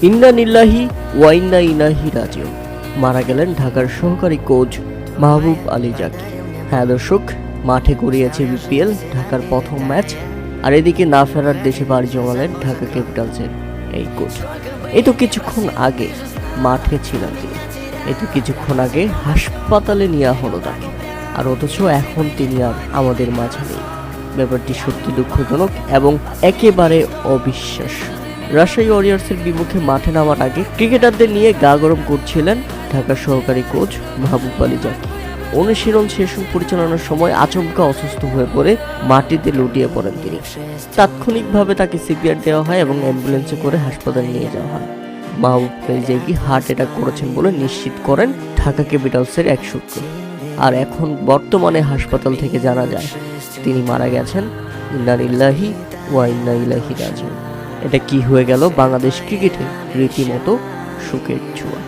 ইন্না লিল্লাহি ওয়া ইন্না ইলাইহি রাজিউন। মারা গেলেন ঢাকার সহকারী কোচ মাহবুব আলী জাকি। হ্যাঁ দর্শক, মাঠে গড়িয়েছে বিপিএল ঢাকার প্রথম ম্যাচ, আর এদিকে না ফেরার দেশে বাড়ি জমালেন ঢাকা ক্যাপিটালসের এই কোচ। এই তো কিছুক্ষণ আগে মাঠে ছিলেন তিনি, এই তো কিছুক্ষণ আগে হাসপাতালে নেওয়া হলো তাকে, আর অথচ এখন তিনি আর আমাদের মাঝে নেই। ব্যাপারটি সত্যি দুঃখজনক এবং একেবারে অবিশ্বাস্য। রাজশাহী ওয়ারিয়র্সের বিপক্ষে মাঠে নামার আগে ক্রিকেটারদের নিয়ে গা গরম করছিলেন ঢাকার সহকারী কোচ মাহবুব আলী জাকি। অনুশীলন সেশন পরিচালনার সময় আচমকা অসুস্থ হয়ে পড়ে মাটিতে লুটিয়ে পড়েন তিনি। তাৎক্ষণিকভাবে তাকে সিপিআর দেওয়া হয় এবং অ্যাম্বুলেন্সে করে হাসপাতালে নিয়ে যাওয়া হয়। মাহবুব আলী জাকি হার্ট অ্যাটাক করেছেন বলে নিশ্চিত করেন ঢাকা ক্যাপিটালসের এক সূত্র। আর এখন বর্তমানে হাসপাতাল থেকে জানা যায় তিনি মারা গেছেন। ইন্না লিল্লাহি ওয়া ইন্না ইলাইহি রাজিউন। এটা কি হয়ে গেল বাংলাদেশ ক্রিকেটে রীতিমতো শোকের ছোঁয়া।